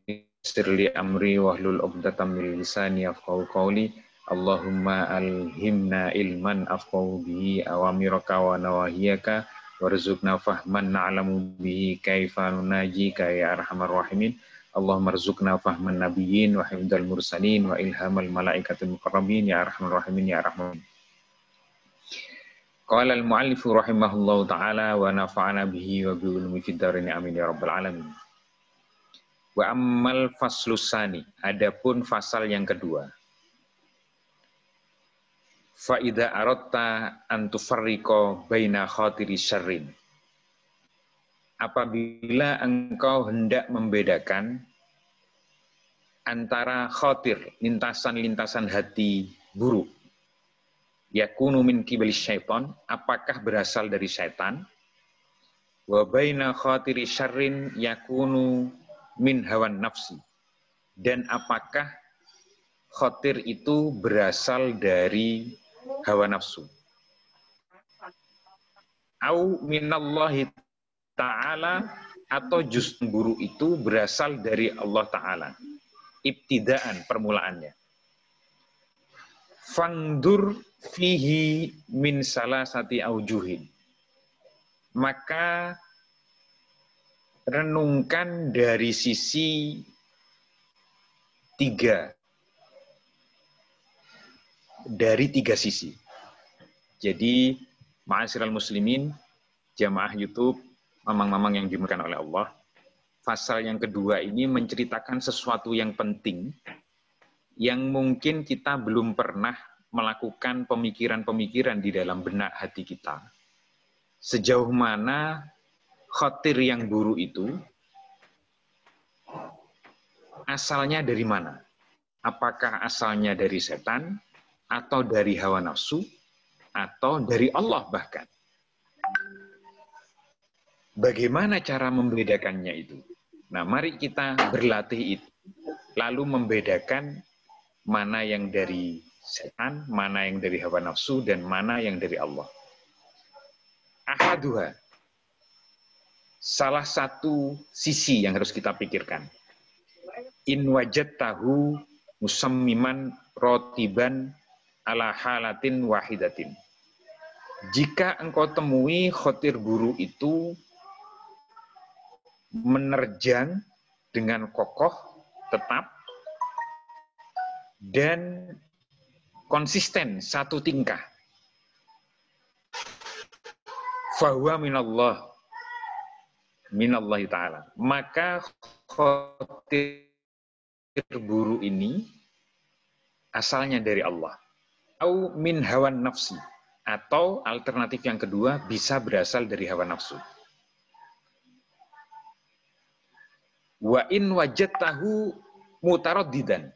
yassir li amri wahlul 'uqdatam min lisani yafqahu qawli. Allahumma alhimna ilman afqahu bihi awamiraka wa nawahiyaka warzuqna fahman na'lamu bihi kaifa nunajika ya arhamar rahimin. Allahumma rzuqna fahman nabiyyin wa hifdzal mursalin wa ilhamal malaikatil muqarrabin ya arhamar rahimin ya arhamar. Qala al-mu'allifu rahimahullahu ta'ala wa nafa'ana bihi wa bi ulumi fid dharain amin ya rabbal alamin. Wa ammal faslus sani, adapun fasal yang kedua. Fa idza aratta an tufarriqa baina khatiri syarrin. Apabila engkau hendak membedakan antara khatir, lintasan-lintasan hati buruk, yakunu min qibali syaitan, apakah berasal dari syaitan, wa baina khatiri syarrin yakunu min hawan nafsi, dan apakah khatir itu berasal dari hawa nafsu, au minallahi ta'ala, atau justru buruk itu berasal dari Allah Ta'ala, ibtidaan, permulaannya. Fangdur fihi min salasati aujuhin, maka renungkan dari sisi dari tiga sisi. Jadi, ma'asyiral muslimin, jamaah YouTube, mamang-mamang yang dimuliakan oleh Allah, pasal yang kedua ini menceritakan sesuatu yang penting yang mungkin kita belum pernah melakukan pemikiran-pemikiran di dalam benak hati kita. Sejauh mana khatir yang buruk itu asalnya dari mana? Apakah asalnya dari setan, atau dari hawa nafsu, atau dari Allah bahkan? Bagaimana cara membedakannya itu? Nah, mari kita berlatih itu, lalu membedakan mana yang dari setan, mana yang dari hawa nafsu, dan mana yang dari Allah. Ahaduha, salah satu sisi yang harus kita pikirkan. In wajadtahu musammiman rotiban ala halatin wahidatin. Jika engkau temui khatir buruk itu menerjang dengan kokoh, tetap, dan konsisten satu tingkah, fahuwa minallahi ta'ala, maka khatir buruk ini asalnya dari Allah. Au min hawan nafsi, atau alternatif yang kedua bisa berasal dari hawa nafsu. Wa in wajadtahu mutaraddidan.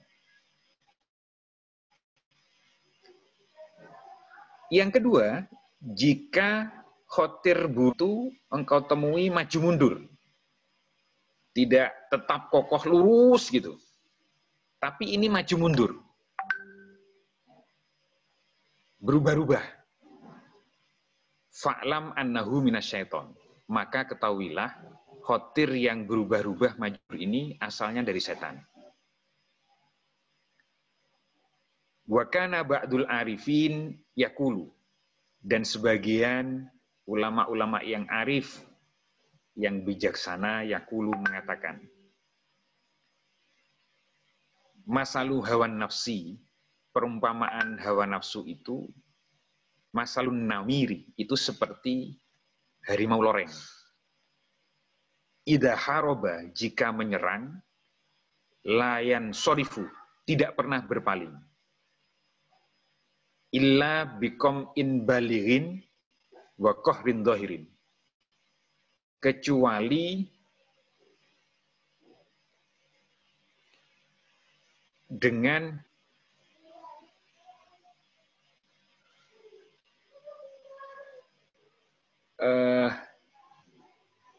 Yang kedua, jika khatir buruk engkau temui maju mundur, tidak tetap kokoh lurus gitu, tapi ini maju mundur, berubah-ubah. Fa'lam annahu minasyaiton. Maka ketahuilah, khatir yang berubah-ubah maju ini asalnya dari setan. Wa kana ba'dul arifin yaqulu. Dan sebagian ulama-ulama yang arif, yang bijaksana, yaqulu mengatakan, masalu hawan nafsi, perumpamaan hawa nafsu itu, masalun namiri, itu seperti harimau loreng. Idza haroba, jika menyerang, layan sorifu, tidak pernah berpaling. Illa bikom in balighin wa kohrin dohirin. Kecuali dengan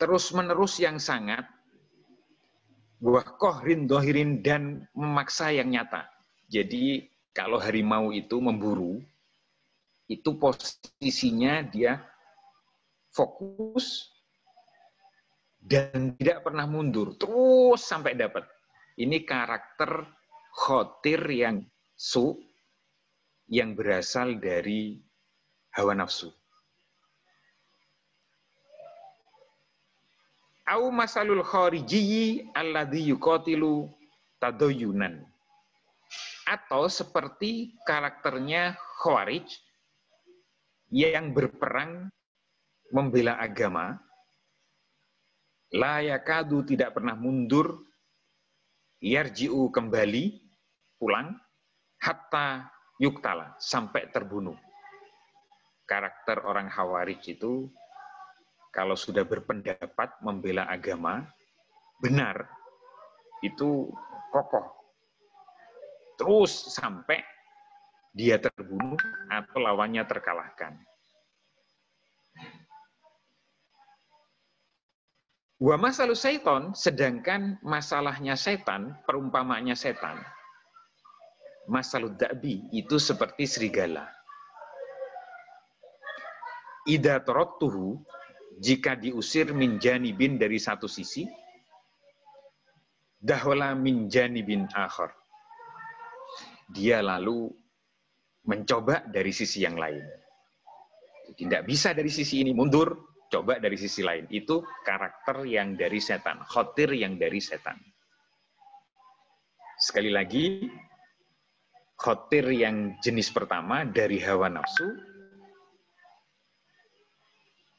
terus-menerus yang sangat, wa kohrin dohirin, dan memaksa yang nyata. Jadi kalau harimau itu memburu, itu posisinya dia fokus dan tidak pernah mundur, terus sampai dapat. Ini karakter khotir yang yang berasal dari hawa nafsu. Au masalul kharijiyyi alladzi yuqatilu tadoyunan. Atau seperti karakternya Khawarij yang berperang membela agama, la yakadu tidak pernah mundur, yarji'u kembali, pulang, hatta yuktala, sampai terbunuh. Karakter orang Khawarij itu, kalau sudah berpendapat membela agama, benar, itu kokoh. Terus sampai dia terbunuh atau lawannya terkalahkan. Wa masalu syaiton, sedangkan masalahnya setan, perumpamaannya setan, masalud da'bi, itu seperti serigala. Idza tarattuhu, jika diusir min janibin dari satu sisi, dahwala min janibin akhar. Dia lalu mencoba dari sisi yang lain. Tidak bisa dari sisi ini mundur, coba dari sisi lain. Itu karakter yang dari setan, khotir yang dari setan. Sekali lagi, khotir yang jenis pertama dari hawa nafsu,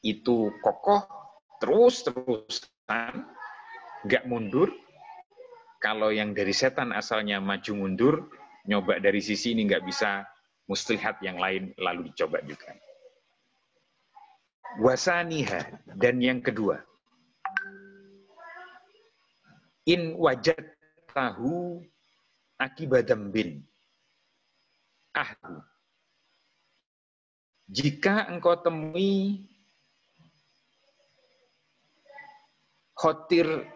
itu kokoh, terus-terusan, nggak mundur. Kalau yang dari setan asalnya maju mundur, nyoba dari sisi ini nggak bisa, muslihat yang lain lalu dicoba juga. Wasaniha, dan yang kedua, in wajadtahu akibadambin ahdu. Jika engkau temui khotir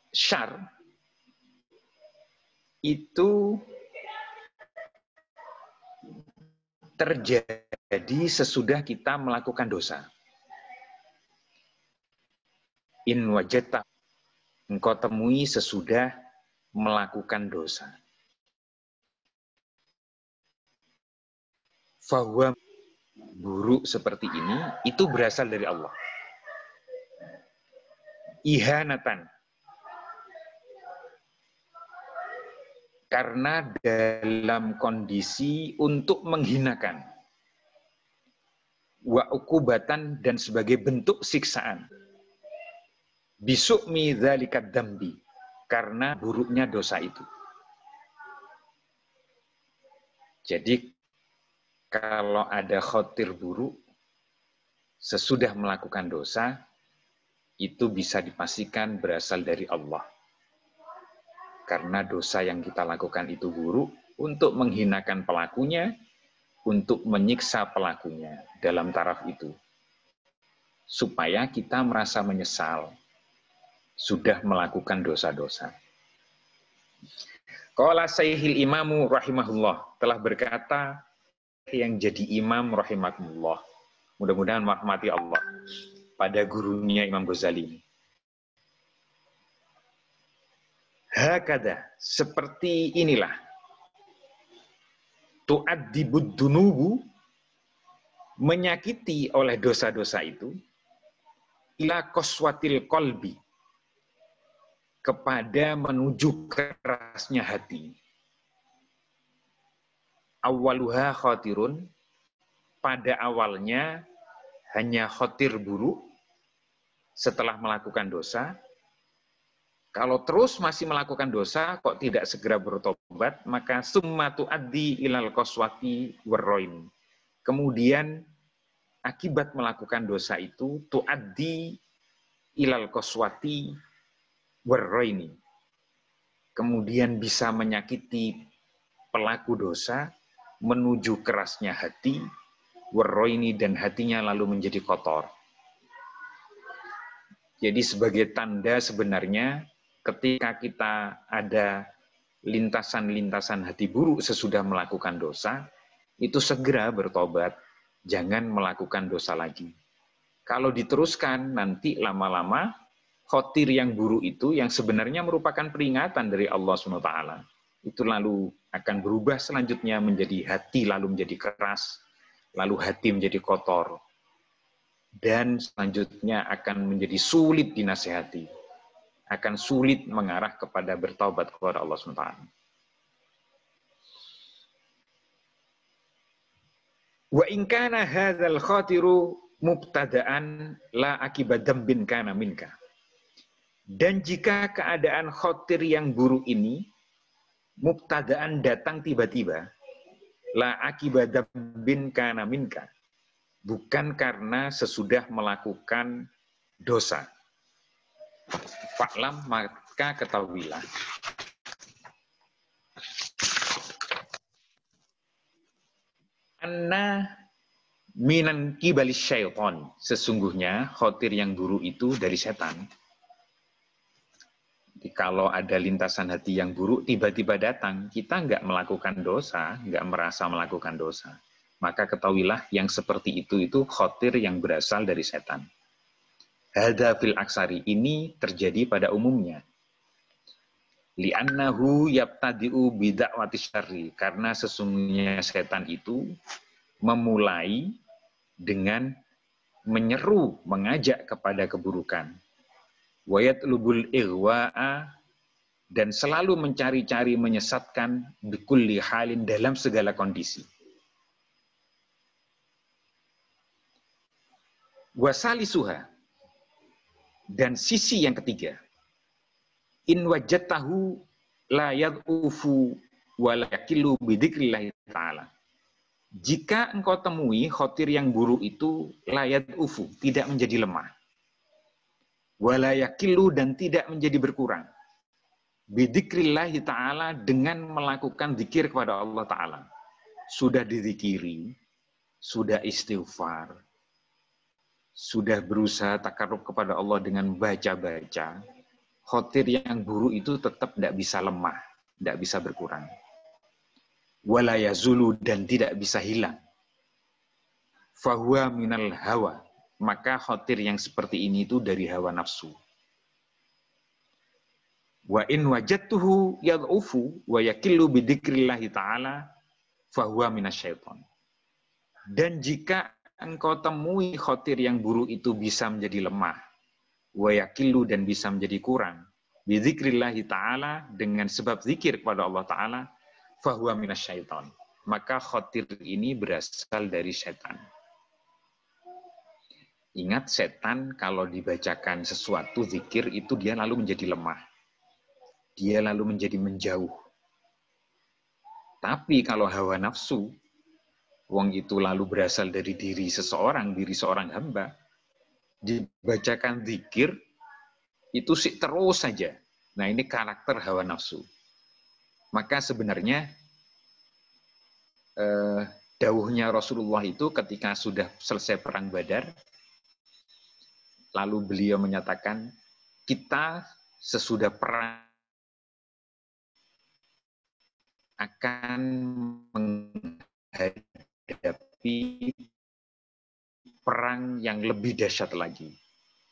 syar, itu terjadi sesudah kita melakukan dosa. In wajadta, engkau temui sesudah melakukan dosa. Fahuwa, buruk seperti ini, itu berasal dari Allah. Ihanatan, karena dalam kondisi untuk menghinakan, wa ukubatan, dan sebagai bentuk siksaan, bisukmi dzalikat dambi, karena buruknya dosa itu. Jadi kalau ada khotir buruk sesudah melakukan dosa, itu bisa dipastikan berasal dari Allah. Karena dosa yang kita lakukan itu buruk, untuk menghinakan pelakunya, untuk menyiksa pelakunya dalam taraf itu. Supaya kita merasa menyesal sudah melakukan dosa-dosa. Qala Syaihil Imamu rahimahullah, telah berkata yang jadi imam rahimahullah, mudah-mudahan merahmati Allah, pada gurunya Imam Ghazali. Hakada, seperti inilah, tu'addibud dunubu, menyakiti oleh dosa-dosa itu, ila qaswatil qalbi, kepada menuju kerasnya hati. Awaluha khotirun, pada awalnya hanya khotir buruk setelah melakukan dosa. Kalau terus masih melakukan dosa, kok tidak segera bertobat, maka summa tu'addi ilal qaswati warroin. Kemudian akibat melakukan dosa itu, tu'addi ilal qaswati warroini. Kemudian bisa menyakiti pelaku dosa, menuju kerasnya hati, warroini, dan hatinya lalu menjadi kotor. Jadi sebagai tanda sebenarnya, ketika kita ada lintasan-lintasan hati buruk sesudah melakukan dosa, itu segera bertobat, jangan melakukan dosa lagi. Kalau diteruskan, nanti lama-lama khotir yang buruk itu yang sebenarnya merupakan peringatan dari Allah SWT. Itu lalu akan berubah selanjutnya menjadi hati, lalu menjadi keras, lalu hati menjadi kotor. Dan selanjutnya akan menjadi sulit dinasehati. Akan sulit mengarah kepada bertaubat kepada Allah SWT. Wa in kana hadzal khatiru mubtada'an la akibat dzambin kana minka. Dan jika keadaan khotir yang buruk ini mubtada'an datang tiba-tiba, la akibat dzambin kana minka. Bukan karena sesudah melakukan dosa. Fa'lam, maka ketahuilah. Anna minan kibalis syaiton. Sesungguhnya khotir yang buruk itu dari setan. Jadi, kalau ada lintasan hati yang buruk tiba-tiba datang, kita nggak melakukan dosa, nggak merasa melakukan dosa. Maka ketahuilah yang seperti itu khotir yang berasal dari setan. Hadza fil aksari, ini terjadi pada umumnya. Li'annahu yabtadi'u bida'wati syarri, karena sesungguhnya setan itu memulai dengan menyeru, mengajak kepada keburukan. Wa yatlubul ighwa'a, dan selalu mencari-cari menyesatkan bikulli halin, dalam segala kondisi. Wasalisuha, dan sisi yang ketiga, in wajadtahu la yad'ufu wa la yakillu bidzikrillah ta'ala. Jika engkau temui khotir yang buruk itu la yad'ufu, tidak menjadi lemah. Wa la yakillu, dan tidak menjadi berkurang. Bidzikrillah ta'ala, dengan melakukan zikir kepada Allah Ta'ala. Sudah dizikiri, sudah istighfar, sudah berusaha takarrub kepada Allah dengan baca-baca, khotir yang buruk itu tetap tidak bisa lemah, tidak bisa berkurang. Wala yazulu, dan tidak bisa hilang. Fahuwa minal hawa, maka khotir yang seperti ini itu dari hawa nafsu. Wa in wajadtuhu yad'ufu wa yakillu bidzikrillah ta'ala fahuwa minasyaiton. Dan jika engkau temui khotir yang buruk itu bisa menjadi lemah, wa yakillu, dan bisa menjadi kurang, bidzikrillah ta'ala, dengan sebab zikir kepada Allah Ta'ala, fahuwa minasyaiton, maka khotir ini berasal dari setan. Ingat, setan kalau dibacakan sesuatu zikir itu dia lalu menjadi lemah. Dia lalu menjadi menjauh. Tapi kalau hawa nafsu, wong itu lalu berasal dari diri seorang hamba, dibacakan zikir, itu sih terus saja. Nah, ini karakter hawa nafsu. Maka sebenarnya dawuhnya Rasulullah itu ketika sudah selesai perang Badar, lalu beliau menyatakan, kita sesudah perang akan menghadapi perang yang lebih dahsyat lagi,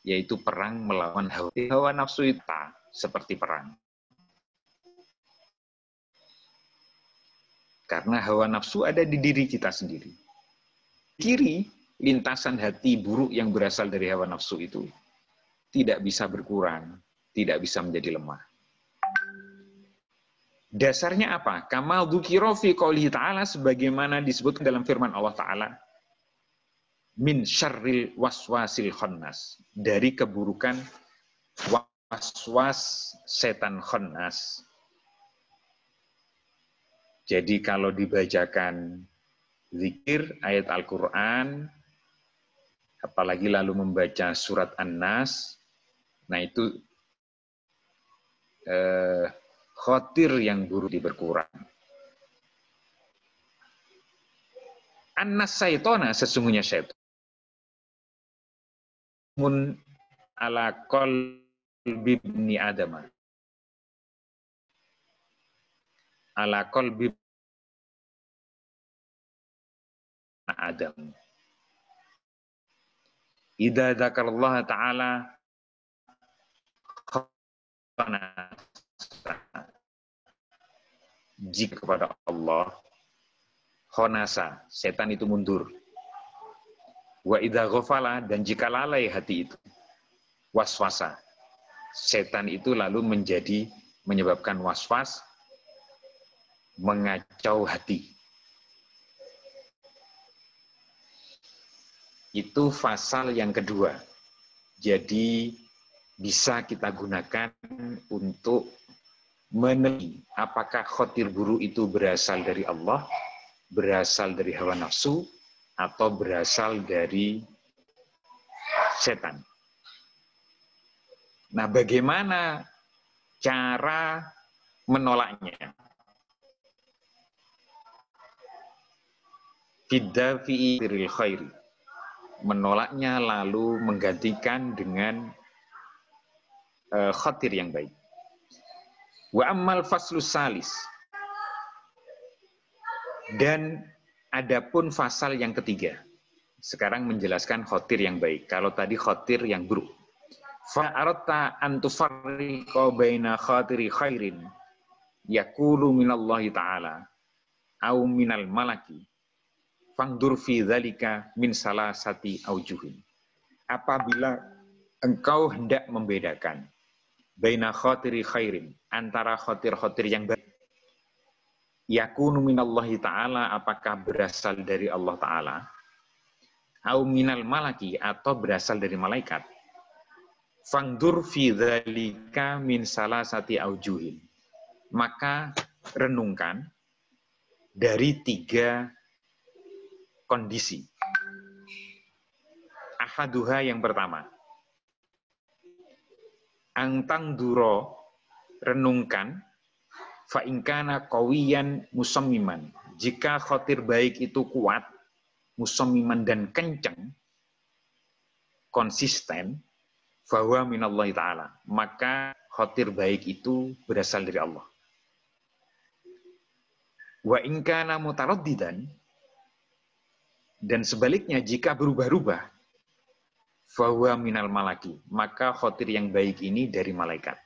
yaitu perang melawan hawa nafsu kita, seperti perang. Karena hawa nafsu ada di diri kita sendiri. Kiri, lintasan hati buruk yang berasal dari hawa nafsu itu tidak bisa berkurang, tidak bisa menjadi lemah. Dasarnya apa? Kamal dzukira fi qoulihi ta'ala, sebagaimana disebutkan dalam firman Allah Ta'ala, min syarril waswasil khannas, dari keburukan waswas setan khannas. Jadi kalau dibacakan zikir ayat Al-Quran, apalagi lalu membaca surat An-Nas, nah itu khotir yang buruk berkurang. An-Nas syaitona, sesungguhnya syaitan, mun ala qalbi ibni Adam, ala qalbi Adam. Idza dzakarallaha ta'ala jika kepada Allah, khonasa, setan itu mundur. Wa idza ghafala, dan jika lalai hati itu, waswasa, setan itu lalu menyebabkan waswas, mengacau hati. Itu pasal yang kedua. Jadi bisa kita gunakan untuk meneliti apakah khotir buruk itu berasal dari Allah, berasal dari hawa nafsu, atau berasal dari setan. Nah, bagaimana cara menolaknya? Fiddafi'i tiril khairi. Menolaknya lalu menggantikan dengan khotir yang baik. Wa ammal faslus salis. Dan adapun fasal yang ketiga. Sekarang menjelaskan khotir yang baik. Kalau tadi khotir yang buruk. Fa'aratta an tufarriqa baina khotiri khairin yaqulu minallahi ta'ala au minal malaki fangdur fi dzalika min salasati aujuhin. Apabila engkau hendak membedakan baina khotiri khairin, antara khotir-khotir yang baik, yakunu minallahi ta'ala, apakah berasal dari Allah Ta'ala, au minal malaki, atau berasal dari malaikat, fangdur fi dzalika min salasati aujuhin, maka renungkan dari 3 kondisi. Ahaduha, yang pertama, angtang duro, renungkan, fa ingkana qawiyan musammiman, jika khotir baik itu kuat, musammiman dan kencang, konsisten, bahwa minallahi ta'ala, maka khotir baik itu berasal dari Allah. Wa ingkana mutaraddidan, dan sebaliknya jika berubah-ubah, fahuwa minal malaki, maka khotir yang baik ini dari malaikat.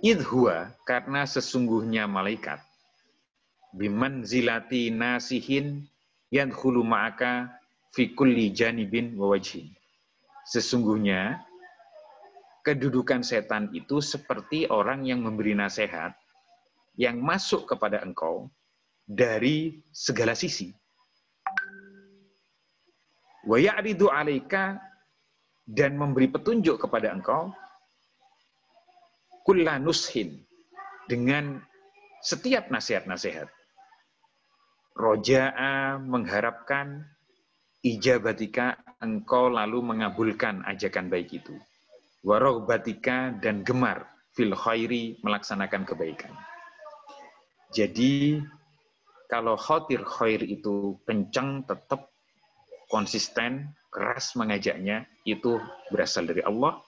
Idhuwa, karena sesungguhnya malaikat, bimanzilati nasihin yadkhulu ma'aka fi kulli janibin wa wajhin. Sesungguhnya kedudukan setan itu seperti orang yang memberi nasihat yang masuk kepada engkau dari segala sisi. Wa ya'ridu 'alaika, dan memberi petunjuk kepada engkau, kulla nushin, dengan setiap nasihat-nasihat. Roja'a, mengharapkan, ijabatika, engkau lalu mengabulkan ajakan baik itu. Wa raghbatika, dan gemar, fil khairi, melaksanakan kebaikan. Jadi kalau khotir khair itu kencang, tetap konsisten, keras mengajaknya, itu berasal dari Allah.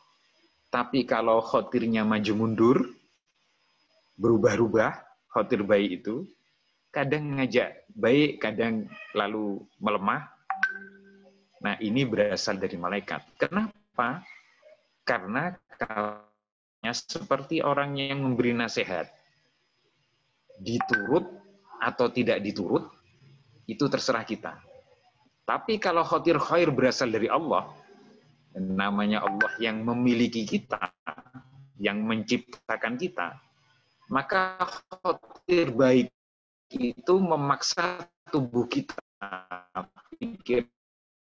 Tapi kalau khotirnya maju mundur, berubah-ubah, khotir baik itu, kadang ngajak baik, kadang lalu melemah. Nah, ini berasal dari malaikat. Kenapa? Karena kalanya seperti orang yang memberi nasihat. Diturut atau tidak diturut, itu terserah kita. Tapi kalau khotir khair berasal dari Allah, namanya Allah yang memiliki kita, yang menciptakan kita, maka khotir baik itu memaksa tubuh kita pikir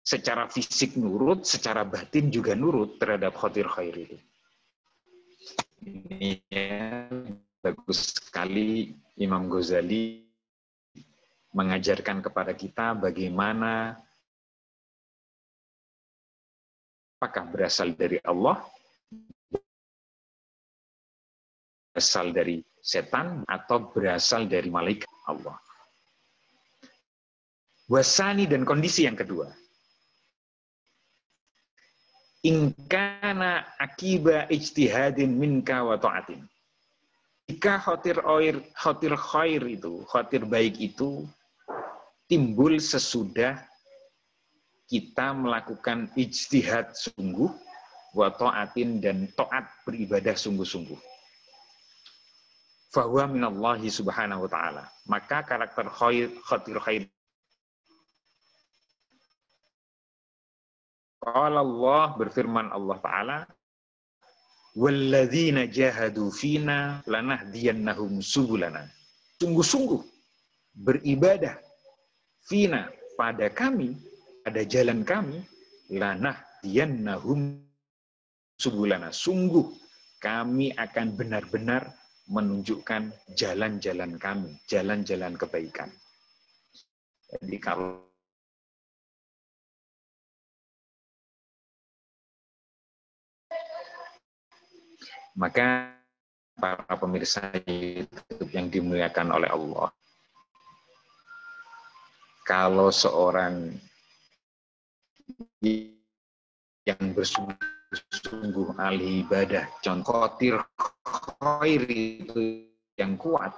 secara fisik nurut, secara batin juga nurut terhadap khotir khair itu. Ini ya, bagus sekali Imam Ghazali mengajarkan kepada kita bagaimana apakah berasal dari Allah, berasal dari setan, atau berasal dari malaikat Allah. Wasani, dan kondisi yang kedua. Ingkana akiba ijtihadin minka wa ta'atin. Jika khotir khair itu, khotir baik itu timbul sesudah kita melakukan ijtihad sungguh wa ta'atin, dan taat beribadah sungguh-sungguh. Fahuwa minallahi subhanahu wa ta'ala. Maka karakter khatir khair. Qala Allah, berfirman Allah Ta'ala, walladzina jahadu fina lanahdiyannahum subulana. Sungguh-sungguh beribadah fina, pada kami, pada jalan kami, lanahdiyannahum subulana. Sungguh kami akan benar-benar menunjukkan jalan-jalan kami, jalan-jalan kebaikan. Jadi kalau maka para pemirsa YouTube yang dimuliakan oleh Allah, kalau seorang yang bersungguh-sungguh ahli ibadah, contoh khatir khair itu yang kuat,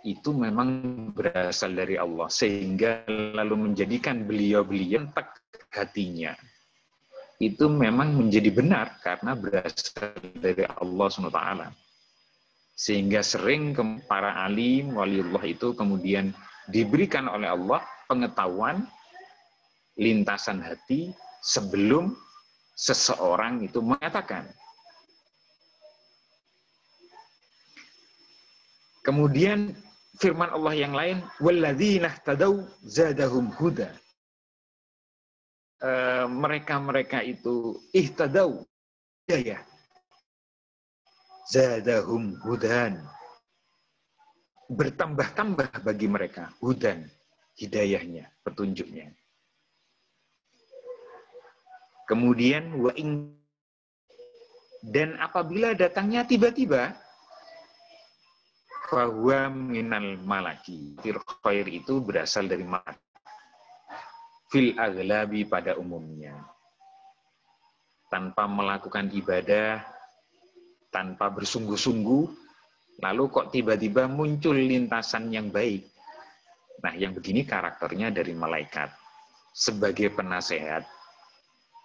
itu memang berasal dari Allah, sehingga lalu menjadikan beliau-beliau hatinya itu memang menjadi benar karena berasal dari Allah SWT. Sehingga sering para alim, waliullah itu kemudian diberikan oleh Allah pengetahuan lintasan hati sebelum seseorang itu mengatakan. Kemudian firman Allah yang lain, walladzina ihtadaw zadahum huda. Mereka-mereka itu ihtadaw, hidayah, zadahum hudan, bertambah-tambah bagi mereka hudan, hidayahnya, petunjuknya. Kemudian dan apabila datangnya tiba-tiba, fahuwa minal malaki. Khair itu berasal dari malak. Fil aghlabi, pada umumnya. Tanpa melakukan ibadah, tanpa bersungguh-sungguh, lalu kok tiba-tiba muncul lintasan yang baik. Nah, yang begini karakternya dari malaikat. Sebagai penasehat,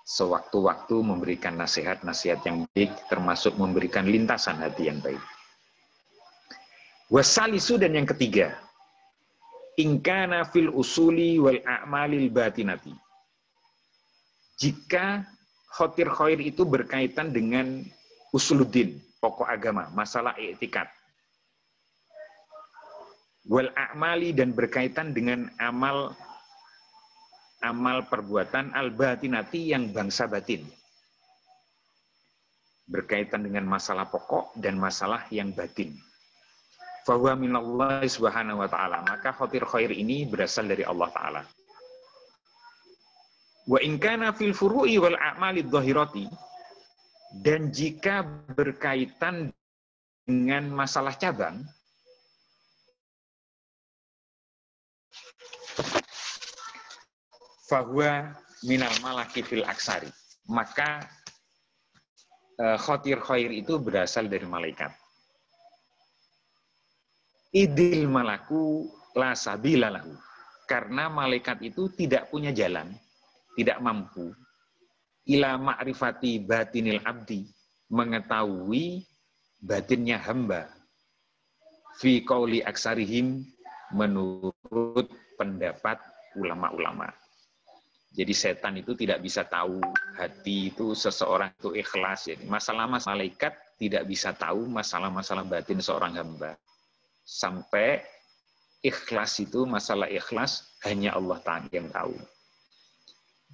sewaktu-waktu memberikan nasihat-nasihat yang baik, termasuk memberikan lintasan hati yang baik. Wasalisu, dan yang ketiga, ingkana fil usuli wal a'malil batinati. Jika khatir khair itu berkaitan dengan usuluddin, pokok agama, masalah i'tikad. Wal a'mali, dan berkaitan dengan amal perbuatan al batinati, yang bangsa batin. Berkaitan dengan masalah pokok dan masalah yang batin. Fahuwa minallahi subhanahu wa ta'ala. Maka khatir khair ini berasal dari Allah Ta'ala. Wa in kana fil furu'i wal a'mali dhahirati. Dan jika berkaitan dengan masalah cabang, fahuwa minal malaki fil aksari. Maka khatir khair itu berasal dari malaikat. Idil malaku la sabila lahu. Karena malaikat itu tidak punya jalan, tidak mampu ila ma'rifati batinil abdi, mengetahui batinnya hamba, fi qauli aksarihim, menurut pendapat ulama-ulama. Jadi setan itu tidak bisa tahu hati itu seseorang itu ikhlas. Jadi masalah-masalah malaikat tidak bisa tahu masalah-masalah batin seorang hamba. Sampai ikhlas itu, masalah ikhlas hanya Allah Ta'ala yang tahu.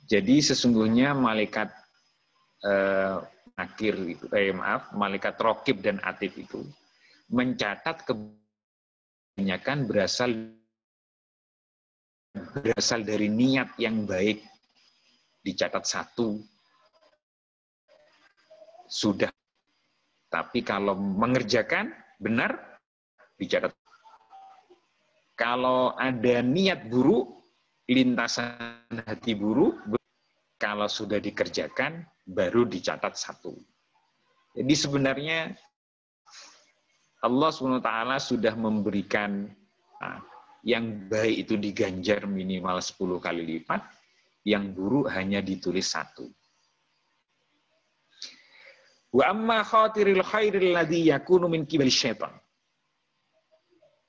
Jadi sesungguhnya malaikat malaikat raqib dan atid itu mencatat kebanyakan berasal dari niat yang baik. Dicatat satu sudah, tapi kalau mengerjakan benar dicatat. Kalau ada niat buruk, lintasan hati buruk, kalau sudah dikerjakan baru dicatat satu. Jadi sebenarnya Allah SWT sudah memberikan yang baik itu diganjar minimal 10 kali lipat, yang buruk hanya ditulis satu. Wa amma khatiril khairil ladzi yakunu min qibali syaitan.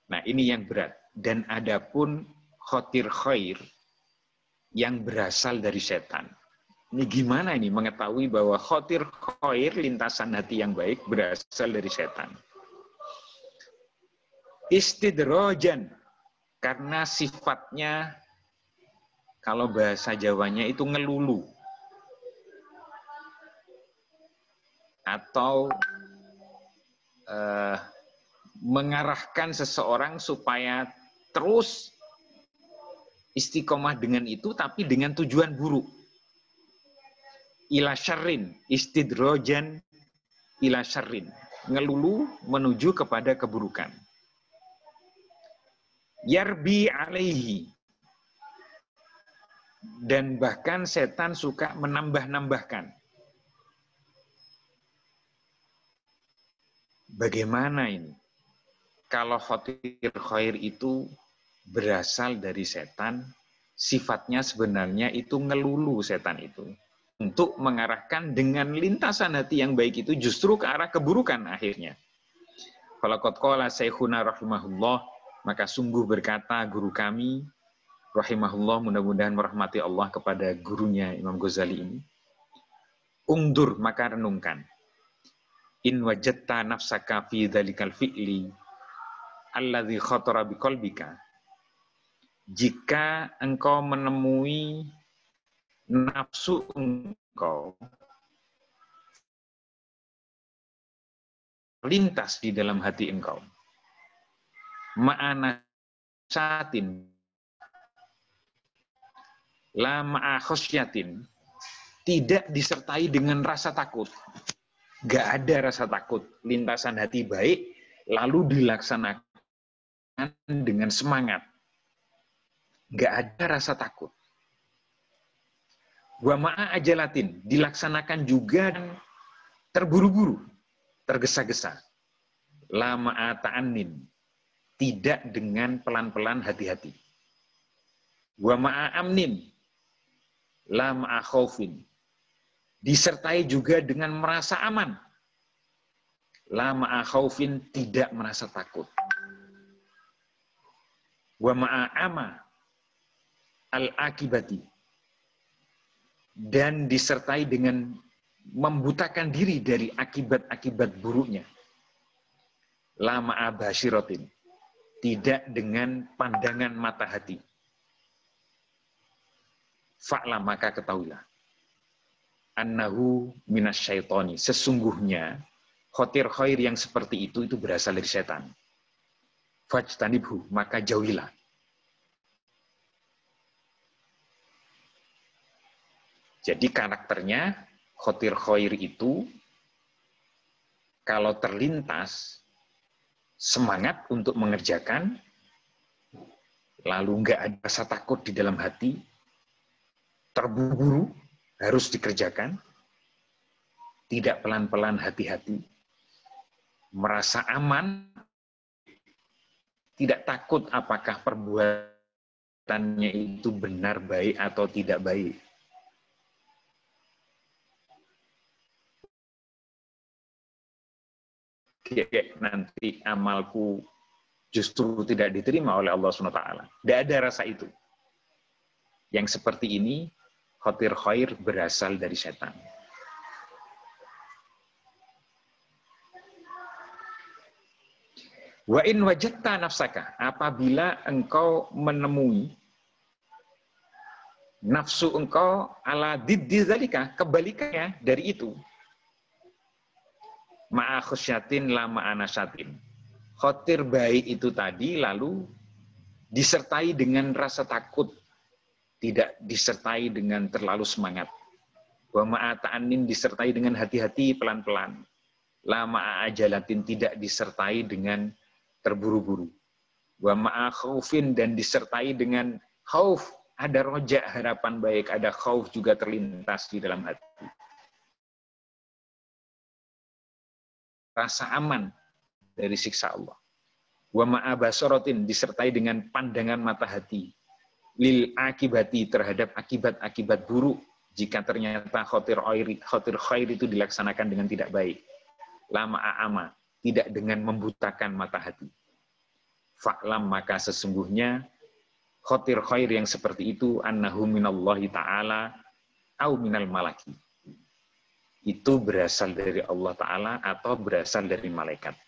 Nah, ini yang berat. Dan adapun khatir khair yang berasal dari setan. Ini gimana ini mengetahui bahwa khatir khair, lintasan hati yang baik, berasal dari setan? Istidrojan, karena sifatnya, kalau bahasa Jawanya itu ngelulu. Atau mengarahkan seseorang supaya terus istiqomah dengan itu, tapi dengan tujuan buruk. Ila syarrin, istidrojan ila syarrin. Ngelulu menuju kepada keburukan. Yarbi alaihi. Dan bahkan setan suka menambah-nambahkan. Bagaimana ini? Kalau khatir khair itu berasal dari setan, sifatnya sebenarnya itu ngelulu setan itu. Untuk mengarahkan dengan lintasan hati yang baik itu justru ke arah keburukan akhirnya. Kalau qad qala Syekhuna rahimahullah, maka sungguh berkata guru kami, rahimahullah, mudah-mudahan merahmati Allah kepada gurunya Imam Ghazali ini. Ungdur, maka renungkan. In wajadta nafsaka fi dzalikal fi'li alladzi khatara biqalbika. Jika engkau menemui nafsu engkau lintas di dalam hati engkau, ma'ana satin la ma'a khosyatin, tidak disertai dengan rasa takut. Gak ada rasa takut. Lintasan hati baik, lalu dilaksanakan dengan semangat. Gak ada rasa takut. Wa ma'a ajalatin, dilaksanakan juga terburu-buru, tergesa-gesa. La ma'a ta'annin, tidak dengan pelan-pelan hati-hati. Wa ma'a amnin, la ma'a khaufin, disertai juga dengan merasa aman. La ma'a khaufin, tidak merasa takut. Wa ma'a ama al-akibati, dan disertai dengan membutakan diri dari akibat-akibat buruknya. La ma'a basyiratin, tidak dengan pandangan mata hati. Fa'lam, maka ketahuilah. Annahu minasyaitoni, sesungguhnya khatir khair yang seperti itu berasal dari setan. Fajtanibhu, maka jauhilah. Jadi karakternya khatir khair itu kalau terlintas semangat untuk mengerjakan, lalu nggak ada rasa takut di dalam hati, terburu-buru harus dikerjakan, tidak pelan-pelan hati-hati, merasa aman, tidak takut apakah perbuatannya itu benar baik atau tidak baik. Nanti amalku justru tidak diterima oleh Allah SWT. Tidak ada rasa itu. Yang seperti ini, khatir khair berasal dari setan. Wa in wajadta nafsaka, apabila engkau menemui nafsu engkau ala diddi dzalika, kebalikannya dari itu. Ma'a khusyatin la ma'a nasyatin. Khatir baik itu tadi lalu disertai dengan rasa takut, tidak disertai dengan terlalu semangat. Wa ma'a ta'annin, disertai dengan hati-hati pelan-pelan. La ma'a ajalatin, tidak disertai dengan terburu-buru. Wa ma'a khaufin, dan disertai dengan khauf, ada roja, harapan baik, ada khauf juga terlintas di dalam hati. Rasa aman dari siksa Allah. Wa ma'a basaratin, disertai dengan pandangan mata hati. Lil akibati, terhadap akibat-akibat buruk jika ternyata khotir khair itu dilaksanakan dengan tidak baik. Lama a'ama, tidak dengan membutakan mata hati. Fa'lam, maka sesungguhnya khotir khair yang seperti itu annahu minallahi ta'ala au minal malaki. Itu berasal dari Allah Ta'ala atau berasal dari malaikat.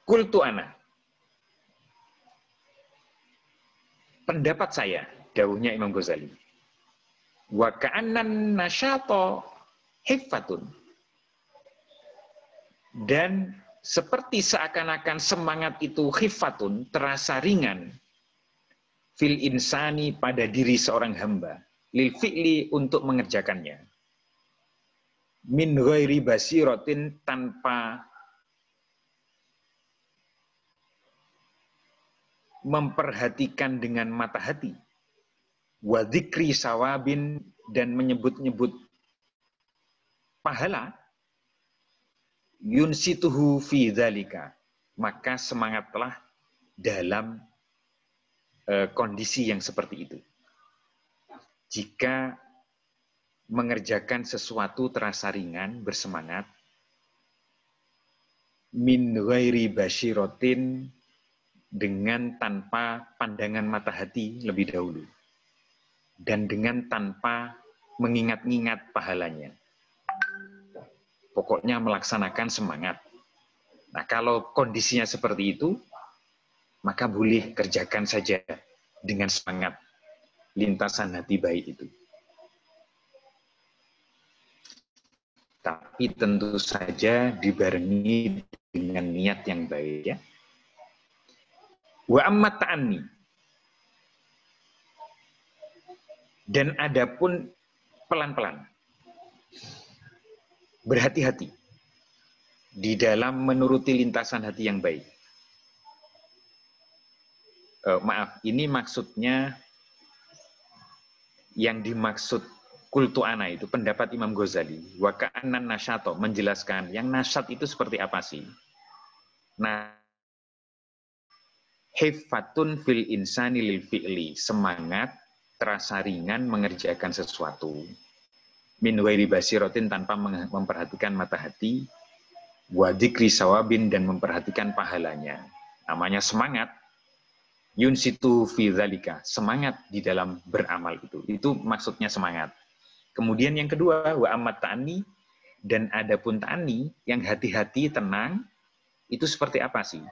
Qultu ana. Pendapat saya, dawuhnya Imam Ghazali. Wa ka'annan nasyata hiffatun. Dan seperti seakan-akan semangat itu hiffatun, terasa ringan, fil insani, pada diri seorang hamba, lil fi'li, untuk mengerjakannya. Min ghairi basiratin, tanpa memperhatikan dengan mata hati, wa dzikri sawabin, dan menyebut-nyebut pahala, yunsituhu fi dzalika, maka semangatlah dalam kondisi yang seperti itu. Jika mengerjakan sesuatu terasa ringan, bersemangat, min ghairi basyiratin, dengan tanpa pandangan mata hati lebih dahulu, dan dengan tanpa mengingat-ingat pahalanya. Pokoknya melaksanakan semangat. Nah, kalau kondisinya seperti itu, maka boleh kerjakan saja dengan semangat lintasan hati baik itu. Tapi tentu saja dibarengi dengan niat yang baik, ya. Wa ammat ta'anni, dan adapun pelan-pelan, berhati-hati di dalam menuruti lintasan hati yang baik. Maaf, ini maksudnya yang dimaksud qultu ana itu pendapat Imam Ghazali. Wa ka'annan nasyato, menjelaskan yang nasyat itu seperti apa sih? Nah, hiffatun fil insani lil fi'li, semangat terasa ringan mengerjakan sesuatu, min ghairi basiratin, tanpa memperhatikan mata hati, wa dzikri sawabin, dan memperhatikan pahalanya. Namanya semangat, yunsitu fi dzalika, semangat di dalam beramal itu maksudnya semangat. Kemudian yang kedua, wa ammat ta'ani, dan adapun ta'ani yang hati-hati, tenang, itu seperti apa sih?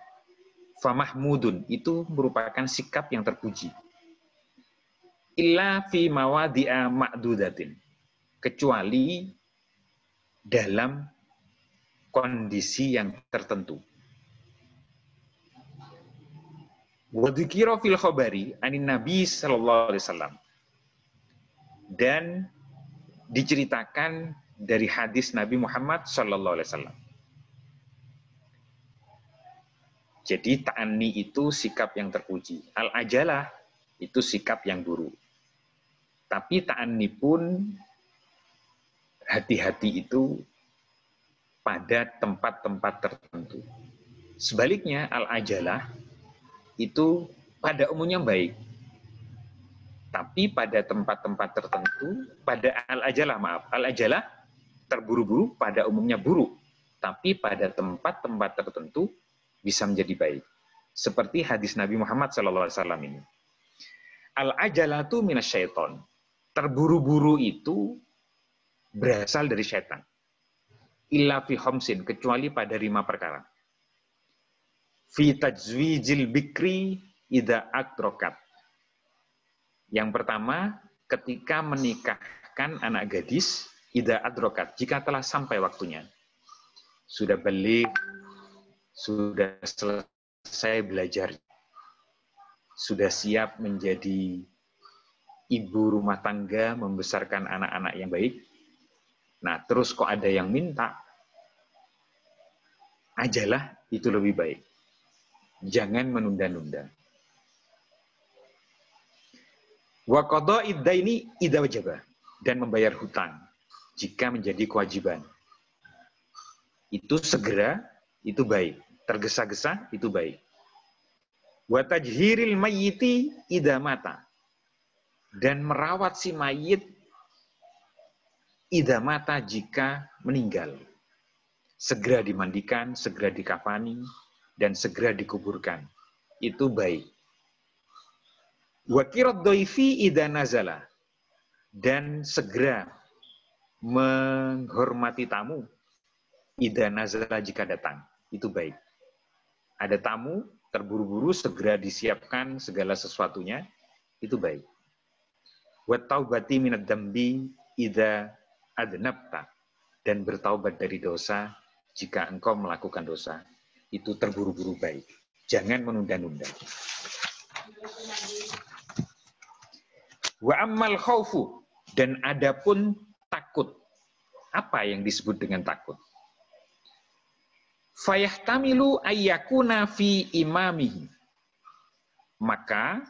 Famahmudun, itu merupakan sikap yang terpuji. Illa fi mawadi'a ma'dudatin, kecuali dalam kondisi yang tertentu. Wa dzikra fil khabari anin Nabi sallallahu alaihi wasallam, dan diceritakan dari hadis Nabi Muhammad sallallahu alaihi wasallam. Jadi ta'anni itu sikap yang terpuji. Al-ajalah itu sikap yang buruk. Tapi ta'anni pun hati-hati itu pada tempat-tempat tertentu. Sebaliknya al-ajalah itu pada umumnya baik. Tapi pada tempat-tempat tertentu, pada al-ajalah terburu-buru pada umumnya buruk. Tapi pada tempat-tempat tertentu bisa menjadi baik. Seperti hadis Nabi Muhammad SAW ini. Al-ajalatu minasyaiton. Terburu-buru itu berasal dari syaitan. Illa fi khamsin, kecuali pada 5 perkara. Fi tajwijil bikri idza akrokat. Yang pertama, ketika menikahkan anak gadis, idza adrokat, jika telah sampai waktunya. Sudah balik, sudah selesai belajar, sudah siap menjadi ibu rumah tangga, membesarkan anak-anak yang baik. Nah, terus kok ada yang minta, ajalah itu lebih baik. Jangan menunda-nunda. Wa qada'id daini idza wajaba, dan membayar hutang jika menjadi kewajiban. Itu segera, itu baik. Tergesa-gesa, itu baik. Wa tajhiril mayyiti idza mata. Dan merawat si mayit idza mata jika meninggal. Segera dimandikan, segera dikafani, dan segera dikuburkan. Itu baik. Wa qirad dhaifi idza nazala. Dan segera menghormati tamu idza nazala jika datang. Itu baik. Ada tamu, terburu-buru segera disiapkan segala sesuatunya, itu baik. Wa taubati minad dambi idza adnabta. Dan bertaubat dari dosa jika engkau melakukan dosa. Itu terburu-buru baik. Jangan menunda-nunda. Wa ammal khaufu. Dan adapun takut. Apa yang disebut dengan takut? Fayahtamilu ayyakuna fi imamihi. Maka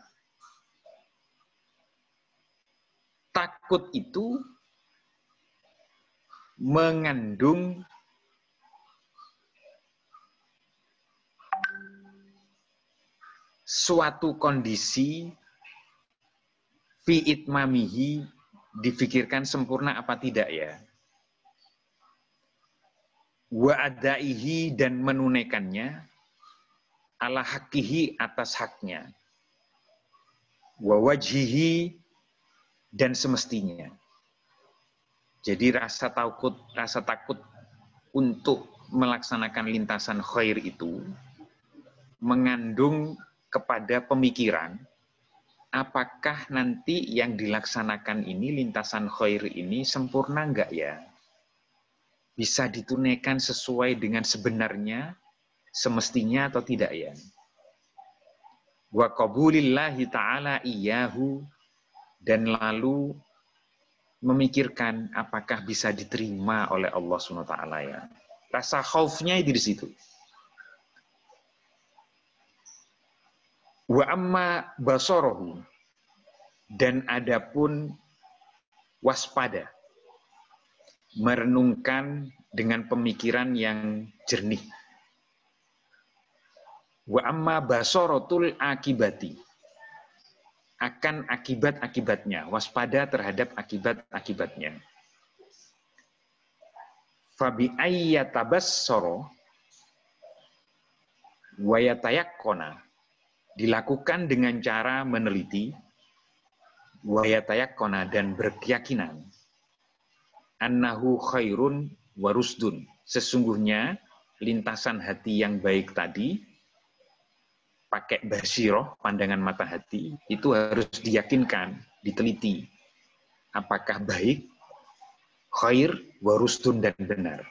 takut itu mengandung suatu kondisi fi itmamihi, difikirkan sempurna apa tidak ya. Wa adaihi, dan menunaikannya, ala hakihi, atas haknya. Wa wajhihi, dan semestinya. Jadi rasa takut untuk melaksanakan lintasan khair itu mengandung kepada pemikiran apakah nanti yang dilaksanakan ini, lintasan khair ini sempurna enggak ya? Bisa ditunaikan sesuai dengan sebenarnya, semestinya atau tidak ya? Wa qabulillahi ta'ala iyyahu, dan lalu memikirkan apakah bisa diterima oleh Allah SWT ya. Rasa khaufnya itu di situ. Wa amma basarahu, dan adapun waspada, merenungkan dengan pemikiran yang jernih. Wa amma basaratul akibati, akan akibat-akibatnya, waspada terhadap akibat-akibatnya. Fabi ayyatabassara wa yatayaqqana, dilakukan dengan cara meneliti, wa yatayaqqana, dan berkeyakinan, annahu khairun wa rusdun, sesungguhnya lintasan hati yang baik tadi, pakai basiroh, pandangan mata hati, itu harus diyakinkan, diteliti. Apakah baik, khair, warusdun, dan benar.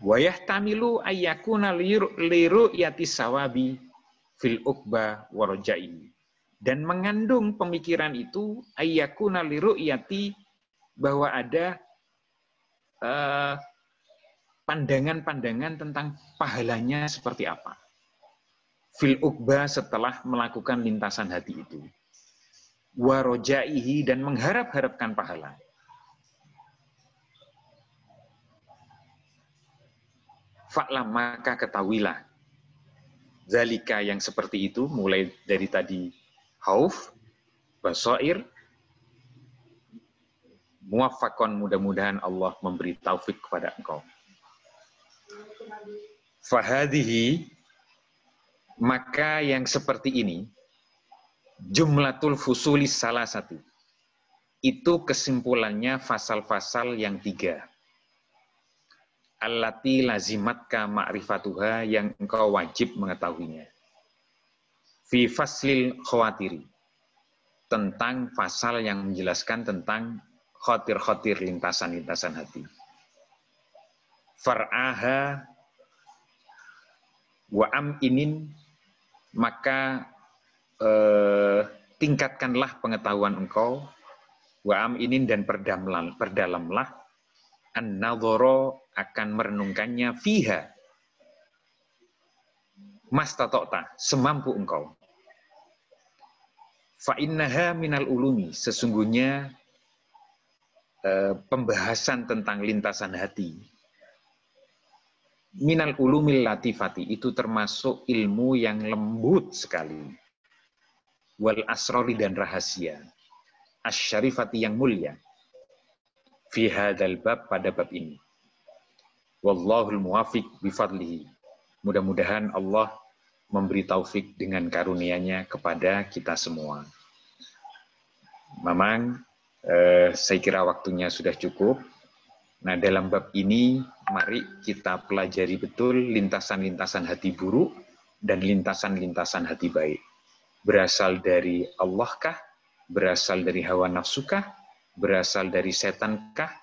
Wa yahtamilu ayyakuna liru'yati sawabi fil uqba warja'i. Dan mengandung pemikiran itu, ayyakuna liru'yati, bahwa ada pandangan-pandangan tentang pahalanya seperti apa. Fil uqba, setelah melakukan lintasan hati itu. Wa rojaihi, dan mengharap-harapkan pahala. Fa'lam, maka ketahuilah. Zalika, yang seperti itu, mulai dari tadi khauf, basair, muwaffaqan, mudah-mudahan Allah memberi taufik kepada engkau. Fahadihi, maka yang seperti ini, jumlatul fusulis salah satu. Itu kesimpulannya fasal-fasal yang 3. Allati lazimatka ma'rifatuha, yang engkau wajib mengetahuinya. Fi faslil khawatiri, tentang fasal yang menjelaskan tentang khatir-khatir, lintasan-lintasan hati. Far'aha wa am'inin, maka tingkatkanlah pengetahuan engkau, wa am'inin, dan perdalamlah, an-nadhara, akan merenungkannya, fiha, mastata'ta, semampu engkau. Fa innaha minal ulumi, sesungguhnya pembahasan tentang lintasan hati minal ulumil latifati, itu termasuk ilmu yang lembut sekali. Wal asrori, dan rahasia. Asyarifati, yang mulia. Fi hadzal bab, pada bab ini. Wallahul muwafiq bifadlihi. Mudah-mudahan Allah memberi taufik dengan karunia-Nya kepada kita semua. Mamang, saya kira waktunya sudah cukup. Nah, dalam bab ini, mari kita pelajari betul lintasan-lintasan hati buruk dan lintasan-lintasan hati baik. Berasal dari Allah kah? Berasal dari hawa nafsu kah? Berasal dari setan kah?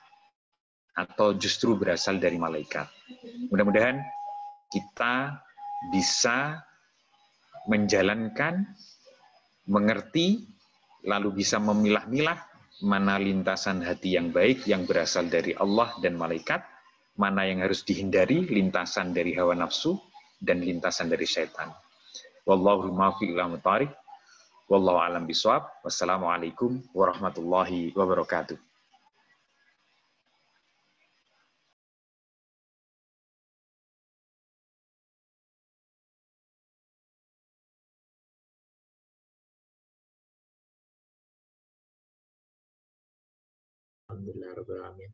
Atau justru berasal dari malaikat? Mudah-mudahan kita bisa menjalankan, mengerti, lalu bisa memilah-milah mana lintasan hati yang baik yang berasal dari Allah dan malaikat, mana yang harus dihindari, lintasan dari hawa nafsu dan lintasan dari setan. Wallahu muwaffiq ila muthariq. Wallahu a'lam bishawab. Wassalamualaikum warahmatullahi wabarakatuh. Alhamdulillah rabbil alamin.